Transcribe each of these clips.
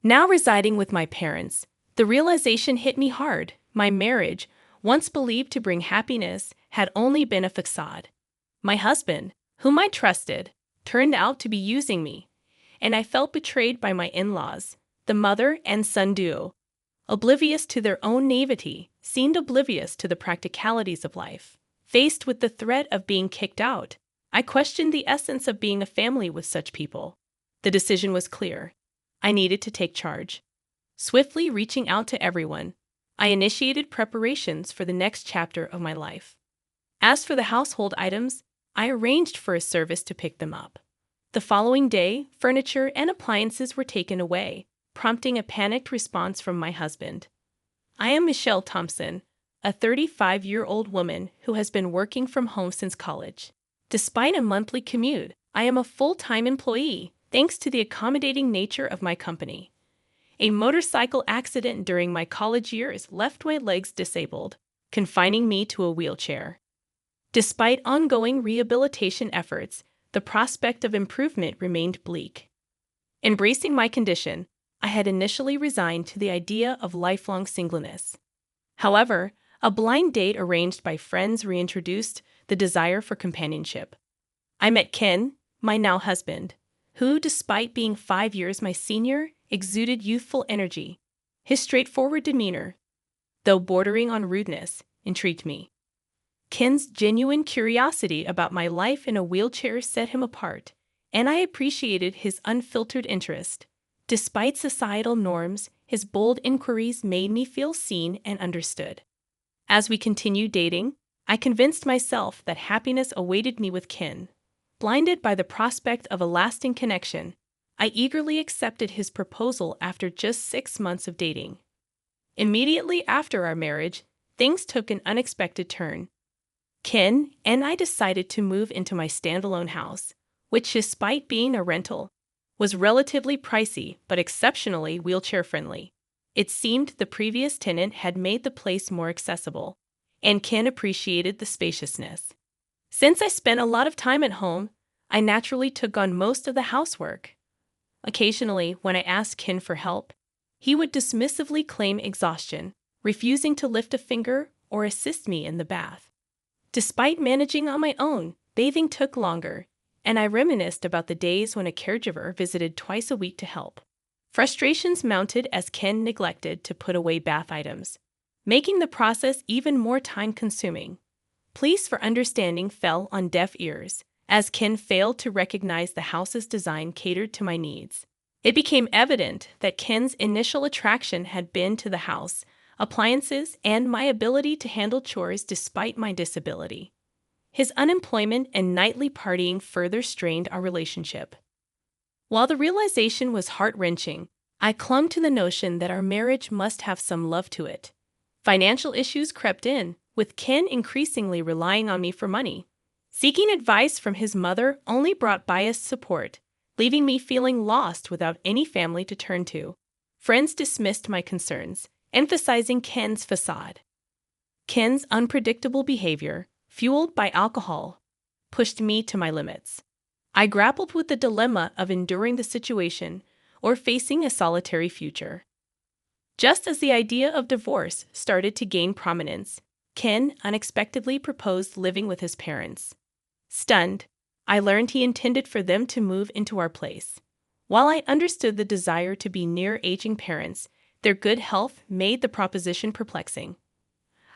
Now residing with my parents, the realization hit me hard. My marriage, once believed to bring happiness, had only been a facade. My husband, whom I trusted, turned out to be using me, and I felt betrayed by my in-laws, the mother and son duo. Oblivious to their own naivety, seemed oblivious to the practicalities of life. Faced with the threat of being kicked out, I questioned the essence of being a family with such people. The decision was clear. I needed to take charge. Swiftly reaching out to everyone, I initiated preparations for the next chapter of my life. As for the household items, I arranged for a service to pick them up. The following day, furniture and appliances were taken away, prompting a panicked response from my husband. I am Michelle Thompson, a 35-year-old woman who has been working from home since college. Despite a monthly commute, I am a full-time employee, thanks to the accommodating nature of my company. A motorcycle accident during my college years left my legs disabled, confining me to a wheelchair. Despite ongoing rehabilitation efforts, the prospect of improvement remained bleak. Embracing my condition, I had initially resigned to the idea of lifelong singleness. However, a blind date arranged by friends reintroduced the desire for companionship. I met Ken, my now husband, who, despite being 5 years my senior, exuded youthful energy. His straightforward demeanor, though bordering on rudeness, intrigued me. Ken's genuine curiosity about my life in a wheelchair set him apart, and I appreciated his unfiltered interest. Despite societal norms, his bold inquiries made me feel seen and understood. As we continued dating, I convinced myself that happiness awaited me with Ken. Blinded by the prospect of a lasting connection, I eagerly accepted his proposal after just 6 months of dating. Immediately after our marriage, things took an unexpected turn. Ken and I decided to move into my standalone house, which, despite being a rental, was relatively pricey but exceptionally wheelchair-friendly. It seemed the previous tenant had made the place more accessible, and Ken appreciated the spaciousness. Since I spent a lot of time at home, I naturally took on most of the housework. Occasionally, when I asked Ken for help, he would dismissively claim exhaustion, refusing to lift a finger or assist me in the bath. Despite managing on my own, bathing took longer, and I reminisced about the days when a caregiver visited twice a week to help. Frustrations mounted as Ken neglected to put away bath items, making the process even more time-consuming. Pleas for understanding fell on deaf ears, as Ken failed to recognize the house's design catered to my needs. It became evident that Ken's initial attraction had been to the house, appliances, and my ability to handle chores despite my disability. His unemployment and nightly partying further strained our relationship. While the realization was heart-wrenching, I clung to the notion that our marriage must have some love to it. Financial issues crept in, with Ken increasingly relying on me for money. Seeking advice from his mother only brought biased support, leaving me feeling lost without any family to turn to. Friends dismissed my concerns, emphasizing Ken's facade. Ken's unpredictable behavior, fueled by alcohol, pushed me to my limits. I grappled with the dilemma of enduring the situation or facing a solitary future. Just as the idea of divorce started to gain prominence, Ken unexpectedly proposed living with his parents. Stunned, I learned he intended for them to move into our place. While I understood the desire to be near aging parents, their good health made the proposition perplexing.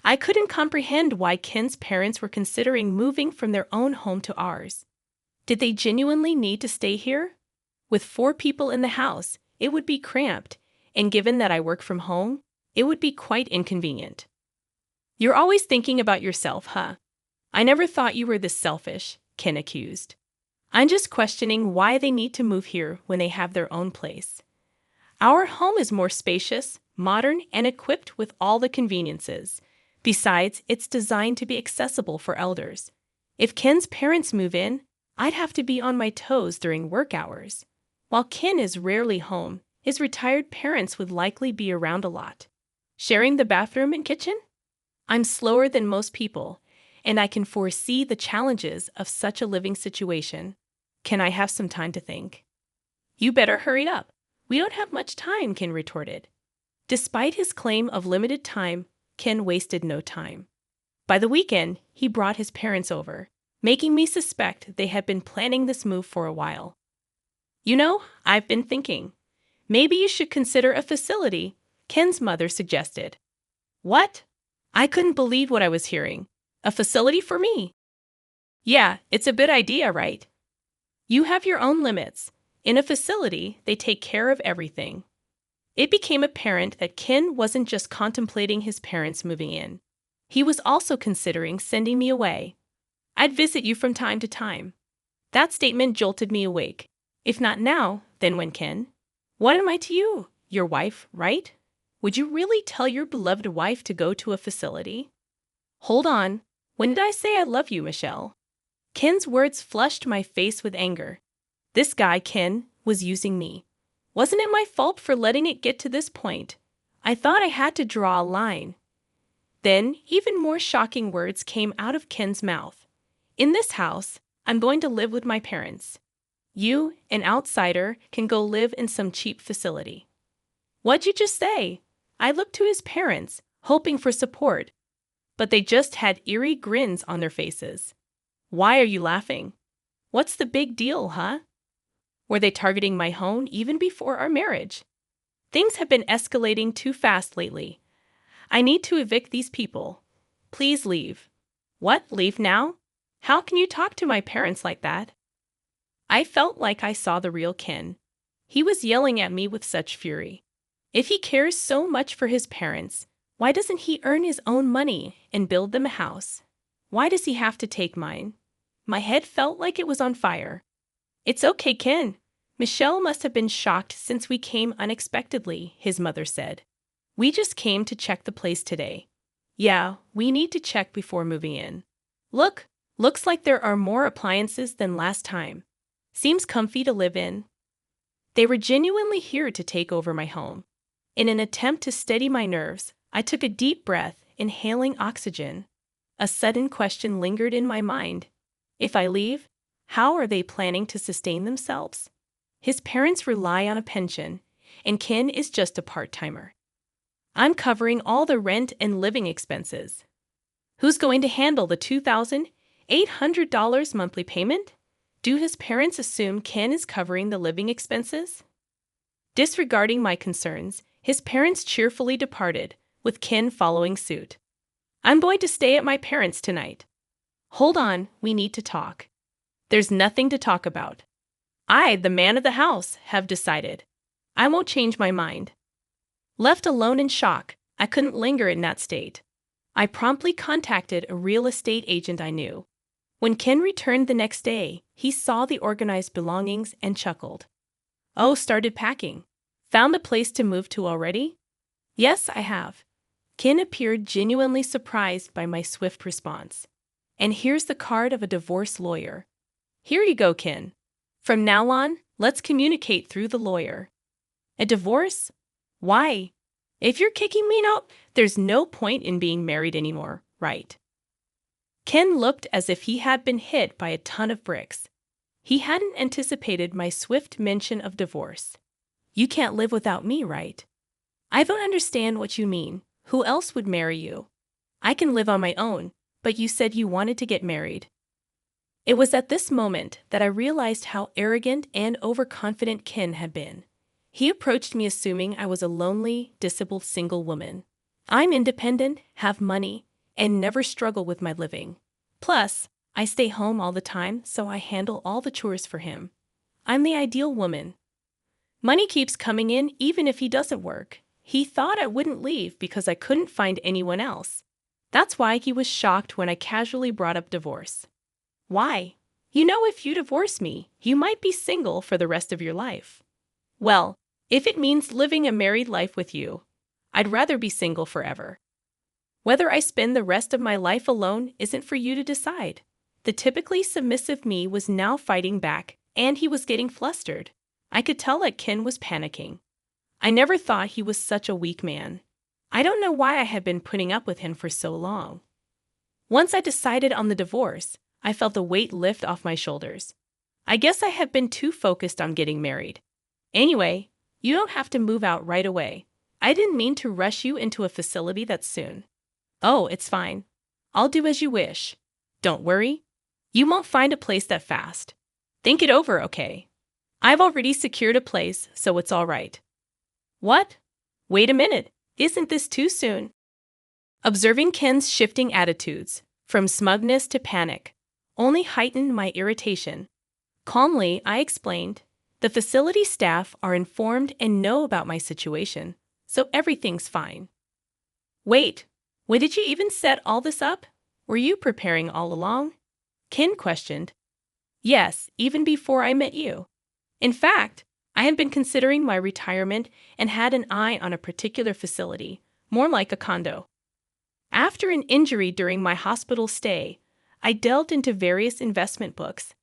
I couldn't comprehend why Ken's parents were considering moving from their own home to ours. Did they genuinely need to stay here? With 4 people in the house, it would be cramped, and given that I work from home, it would be quite inconvenient. "You're always thinking about yourself, huh? I never thought you were this selfish," Ken accused. "I'm just questioning why they need to move here when they have their own place. Our home is more spacious, modern, and equipped with all the conveniences. Besides, it's designed to be accessible for elders. If Ken's parents move in, I'd have to be on my toes during work hours. While Ken is rarely home, his retired parents would likely be around a lot. Sharing the bathroom and kitchen? I'm slower than most people, and I can foresee the challenges of such a living situation. Can I have some time to think?" "You better hurry up. We don't have much time, Ken retorted. Despite his claim of limited time, Ken wasted no time. By the weekend, he brought his parents over, making me suspect they had been planning this move for a while. You know, I've been thinking. Maybe you should consider a facility, Ken's mother suggested. What? I couldn't believe what I was hearing. A facility for me? Yeah, it's a good idea, right? You have your own limits. In a facility, they take care of everything. It became apparent that Ken wasn't just contemplating his parents moving in. He was also considering sending me away. I'd visit you from time to time. That statement jolted me awake. If not now, then when, Ken? What am I to you? Your wife, right? Would you really tell your beloved wife to go to a facility? Hold on. When did I say I love you, Michelle? Ken's words flushed my face with anger. This guy, Ken, was using me. Wasn't it my fault for letting it get to this point? I thought I had to draw a line. Then, even more shocking words came out of Ken's mouth. In this house, I'm going to live with my parents. You, an outsider, can go live in some cheap facility. What'd you just say? I looked to his parents, hoping for support, but they just had eerie grins on their faces. Why are you laughing? What's the big deal, huh? Were they targeting my home even before our marriage? Things have been escalating too fast lately. I need to evict these people. Please leave. What, leave now? How can you talk to my parents like that? I felt like I saw the real Ken. He was yelling at me with such fury. If he cares so much for his parents, why doesn't he earn his own money and build them a house? Why does he have to take mine? My head felt like it was on fire. It's okay, Ken. Michelle must have been shocked since we came unexpectedly, his mother said. We just came to check the place today. Yeah, we need to check before moving in. Looks like there are more appliances than last time. Seems comfy to live in. They were genuinely here to take over my home. In an attempt to steady my nerves, I took a deep breath, inhaling oxygen. A sudden question lingered in my mind. If I leave, how are they planning to sustain themselves? His parents rely on a pension, and Ken is just a part-timer. I'm covering all the rent and living expenses. Who's going to handle the $2,800 monthly payment? Do his parents assume Ken is covering the living expenses? Disregarding my concerns, his parents cheerfully departed, with Ken following suit. I'm going to stay at my parents' tonight. Hold on, we need to talk. There's nothing to talk about. I, the man of the house, have decided. I won't change my mind. Left alone in shock, I couldn't linger in that state. I promptly contacted a real estate agent I knew. When Ken returned the next day, he saw the organized belongings and chuckled. Oh, started packing. Found a place to move to already? Yes, I have. Ken appeared genuinely surprised by my swift response. And here's the card of a divorce lawyer. Here you go, Ken. From now on, let's communicate through the lawyer. A divorce? Why? If you're kicking me out, there's no point in being married anymore, right? Ken looked as if he had been hit by a ton of bricks. He hadn't anticipated my swift mention of divorce. You can't live without me, right? I don't understand what you mean. Who else would marry you? I can live on my own, but you said you wanted to get married. It was at this moment that I realized how arrogant and overconfident Ken had been. He approached me assuming I was a lonely, disabled single woman. I'm independent, have money, and never struggle with my living. Plus, I stay home all the time, so I handle all the chores for him. I'm the ideal woman. Money keeps coming in even if he doesn't work. He thought I wouldn't leave because I couldn't find anyone else. That's why he was shocked when I casually brought up divorce. Why? You know, if you divorce me, you might be single for the rest of your life. Well, if it means living a married life with you, I'd rather be single forever. Whether I spend the rest of my life alone isn't for you to decide. The typically submissive me was now fighting back, and he was getting flustered. I could tell that Ken was panicking. I never thought he was such a weak man. I don't know why I had been putting up with him for so long. Once I decided on the divorce, I felt the weight lift off my shoulders. I guess I had been too focused on getting married. Anyway, You don't have to move out right away. I didn't mean to rush you into a facility that soon. Oh, it's fine. I'll do as you wish. Don't worry. You won't find a place that fast. Think it over, okay? I've already secured a place, so it's all right. What? Wait a minute. Isn't this too soon? Observing Ken's shifting attitudes, from smugness to panic, only heightened my irritation. Calmly, I explained, the facility staff are informed and know about my situation, so everything's fine. Wait, when did you even set all this up? Were you preparing all along? Ken questioned. Yes, even before I met you. In fact, I had been considering my retirement and had an eye on a particular facility, more like a condo. After an injury during my hospital stay, I delved into various investment books,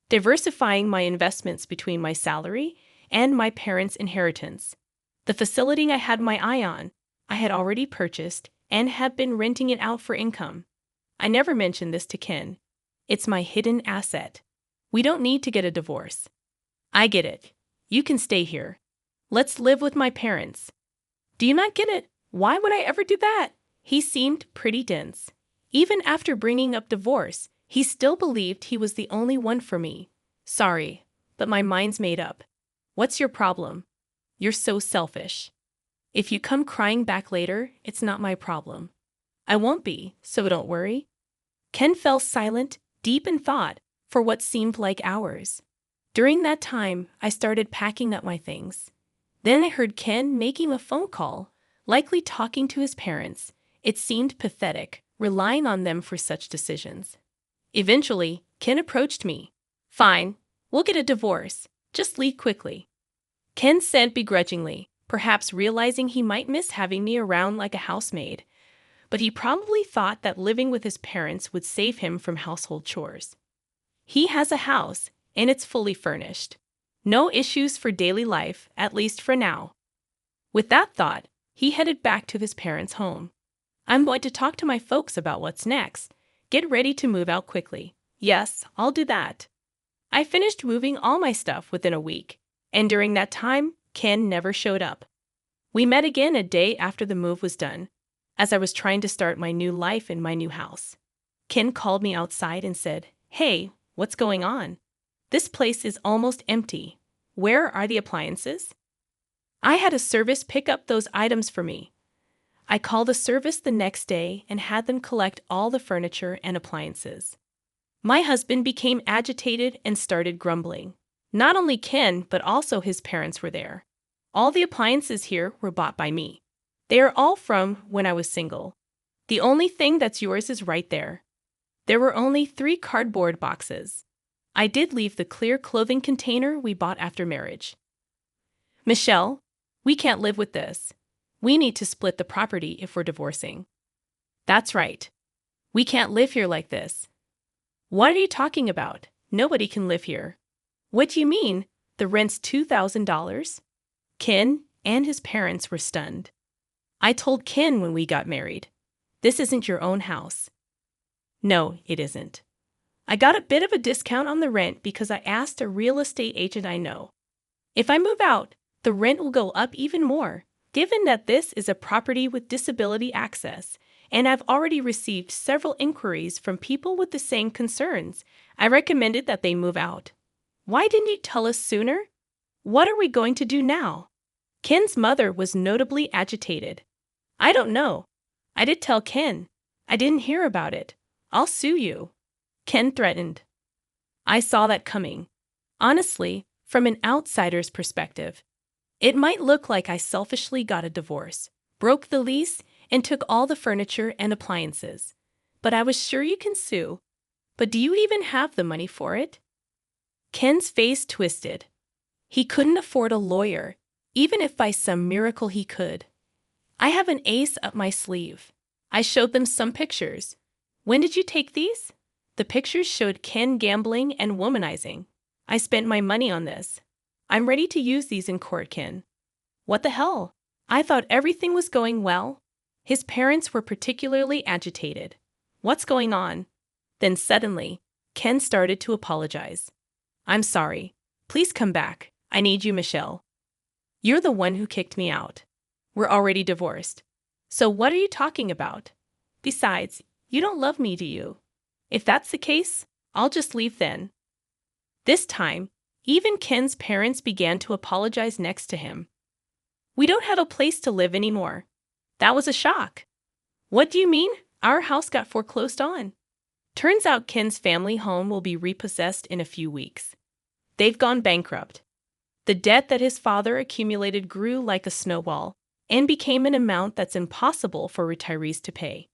diversifying my investments between my salary and my parents' inheritance. The facility I had my eye on, I had already purchased and had been renting it out for income. I never mentioned this to Ken. It's my hidden asset. We don't need to get a divorce. I get it. You can stay here. Let's live with my parents. Do you not get it? Why would I ever do that? He seemed pretty dense. Even after bringing up divorce, he still believed he was the only one for me. Sorry, but my mind's made up. What's your problem? You're so selfish. If you come crying back later, it's not my problem. I won't be, so don't worry. Ken fell silent, deep in thought, for what seemed like hours. During that time, I started packing up my things. Then I heard Ken making a phone call, likely talking to his parents. It seemed pathetic, relying on them for such decisions. Eventually, Ken approached me. Fine, we'll get a divorce. Just leave quickly. Ken said begrudgingly, perhaps realizing he might miss having me around like a housemaid. But he probably thought that living with his parents would save him from household chores. He has a house, and it's fully furnished. No issues for daily life, at least for now. With that thought, he headed back to his parents' home. I'm going to talk to my folks about what's next. Get ready to move out quickly. Yes, I'll do that. I finished moving all my stuff within a week, and during that time, Ken never showed up. We met again a day after the move was done, as I was trying to start my new life in my new house. Ken called me outside and said, Hey, what's going on? This place is almost empty. Where are the appliances? I had a service pick up those items for me. I called a service the next day and had them collect all the furniture and appliances. My husband became agitated and started grumbling. Not only Ken, but also his parents were there. All the appliances here were bought by me. They are all from when I was single. The only thing that's yours is right there. There were only 3 cardboard boxes. I did leave the clear clothing container we bought after marriage. Michelle, we can't live with this. We need to split the property if we're divorcing. That's right. We can't live here like this. What are you talking about? Nobody can live here. What do you mean? The rent's $2,000? Ken and his parents were stunned. I told Ken when we got married, this isn't your own house. No, it isn't. I got a bit of a discount on the rent because I asked a real estate agent I know. If I move out, the rent will go up even more, given that this is a property with disability access, and I've already received several inquiries from people with the same concerns. I recommended that they move out. Why didn't you tell us sooner? What are we going to do now? Ken's mother was notably agitated. I don't know. I did tell Ken. I didn't hear about it. I'll sue you. Ken threatened. I saw that coming. Honestly, from an outsider's perspective, it might look like I selfishly got a divorce, broke the lease, and took all the furniture and appliances. But I was sure you can sue. But do you even have the money for it? Ken's face twisted. He couldn't afford a lawyer, even if by some miracle he could. I have an ace up my sleeve. I showed them some pictures. When did you take these? The pictures showed Ken gambling and womanizing. I spent my money on this. I'm ready to use these in court, Ken. What the hell? I thought everything was going well. His parents were particularly agitated. What's going on? Then suddenly, Ken started to apologize. I'm sorry. Please come back. I need you, Michelle. You're the one who kicked me out. We're already divorced. So what are you talking about? Besides, you don't love me, do you? If that's the case, I'll just leave then. This time, even Ken's parents began to apologize next to him. We don't have a place to live anymore. That was a shock. What do you mean? Our house got foreclosed on. Turns out Ken's family home will be repossessed in a few weeks. They've gone bankrupt. The debt that his father accumulated grew like a snowball and became an amount that's impossible for retirees to pay.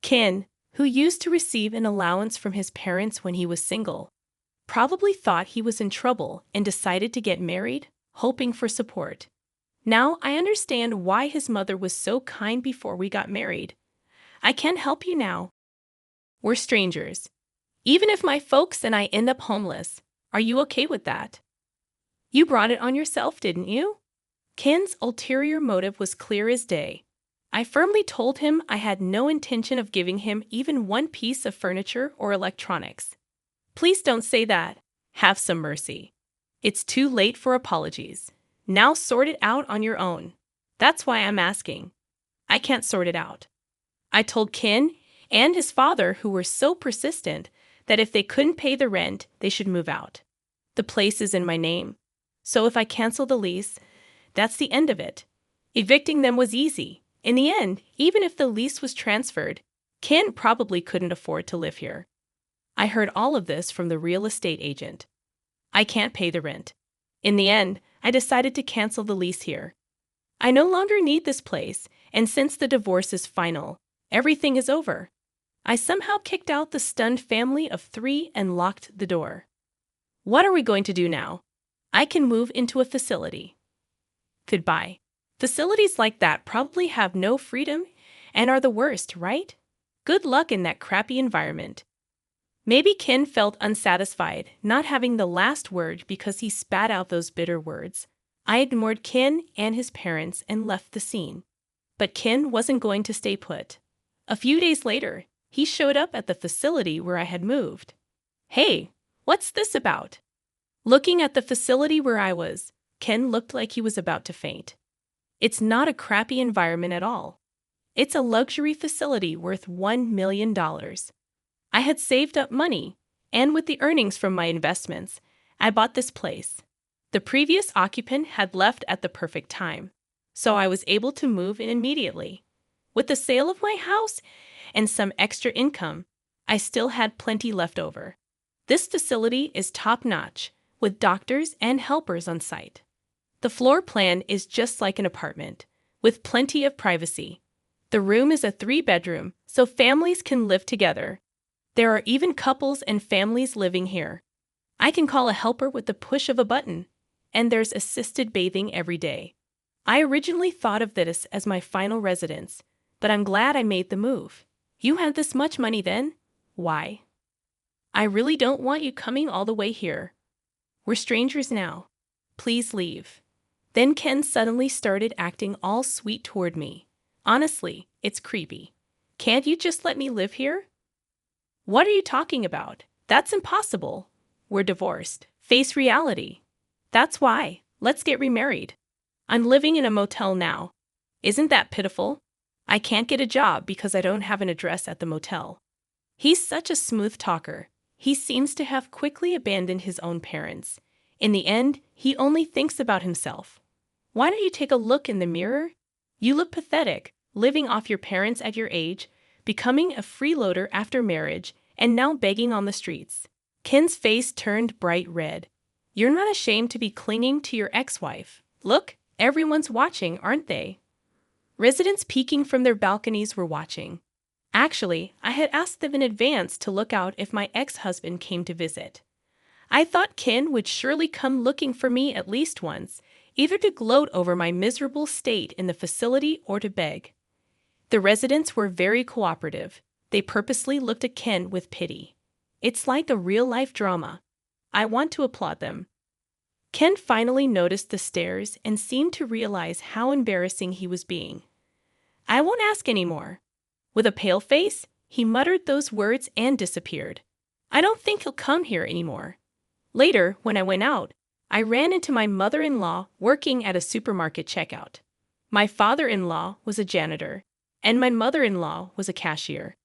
Ken, who used to receive an allowance from his parents when he was single, probably thought he was in trouble and decided to get married, hoping for support. Now I understand why his mother was so kind before we got married. I can't help you now. We're strangers. Even if my folks and I end up homeless, are you okay with that? You brought it on yourself, didn't you? Ken's ulterior motive was clear as day. I firmly told him I had no intention of giving him even one piece of furniture or electronics. Please don't say that. Have some mercy. It's too late for apologies. Now sort it out on your own. That's why I'm asking. I can't sort it out. I told Ken and his father, who were so persistent, that if they couldn't pay the rent, they should move out. The place is in my name. So if I cancel the lease, that's the end of it. Evicting them was easy. In the end, even if the lease was transferred, Ken probably couldn't afford to live here. I heard all of this from the real estate agent. I can't pay the rent. In the end, I decided to cancel the lease here. I no longer need this place, and since the divorce is final, everything is over. I somehow kicked out the stunned family of 3 and locked the door. What are we going to do now? I can move into a facility. Goodbye. Facilities like that probably have no freedom and are the worst, right? Good luck in that crappy environment. Maybe Ken felt unsatisfied, not having the last word because he spat out those bitter words. I ignored Ken and his parents and left the scene. But Ken wasn't going to stay put. A few days later, he showed up at the facility where I had moved. Hey, what's this about? Looking at the facility where I was, Ken looked like he was about to faint. It's not a crappy environment at all. It's a luxury facility worth $1 million. I had saved up money, and with the earnings from my investments, I bought this place. The previous occupant had left at the perfect time, so I was able to move in immediately. With the sale of my house and some extra income, I still had plenty left over. This facility is top-notch, with doctors and helpers on site. The floor plan is just like an apartment, with plenty of privacy. The room is a 3-bedroom, so families can live together. There are even couples and families living here. I can call a helper with the push of a button, and there's assisted bathing every day. I originally thought of this as my final residence, but I'm glad I made the move. You had this much money then? Why? I really don't want you coming all the way here. We're strangers now. Please leave. Then Ken suddenly started acting all sweet toward me. Honestly, it's creepy. Can't you just let me live here? What are you talking about? That's impossible. We're divorced. Face reality. That's why. Let's get remarried. I'm living in a motel now. Isn't that pitiful? I can't get a job because I don't have an address at the motel. He's such a smooth talker. He seems to have quickly abandoned his own parents. In the end, he only thinks about himself. Why don't you take a look in the mirror? You look pathetic, living off your parents at your age, becoming a freeloader after marriage, and now begging on the streets. Ken's face turned bright red. You're not ashamed to be clinging to your ex-wife. Look, everyone's watching, aren't they? Residents peeking from their balconies were watching. Actually, I had asked them in advance to look out if my ex-husband came to visit. I thought Ken would surely come looking for me at least once, either to gloat over my miserable state in the facility or to beg. The residents were very cooperative. They purposely looked at Ken with pity. It's like a real-life drama. I want to applaud them. Ken finally noticed the stares and seemed to realize how embarrassing he was being. I won't ask any more. With a pale face, he muttered those words and disappeared. I don't think he'll come here anymore. Later, when I went out, I ran into my mother-in-law working at a supermarket checkout. My father-in-law was a janitor, and my mother-in-law was a cashier.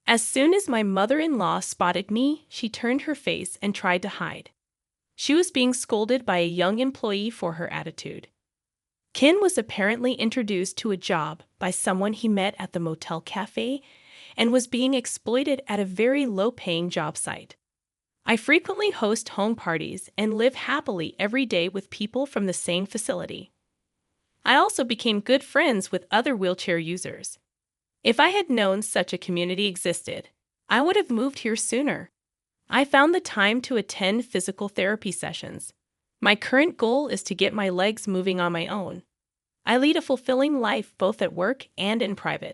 As soon as my mother-in-law spotted me, she turned her face and tried to hide. She was being scolded by a young employee for her attitude. Ken was apparently introduced to a job by someone he met at the motel cafe and was being exploited at a very low-paying job site. I frequently host home parties and live happily every day with people from the same facility. I also became good friends with other wheelchair users. If I had known such a community existed, I would have moved here sooner. I found the time to attend physical therapy sessions. My current goal is to get my legs moving on my own. I lead a fulfilling life both at work and in private.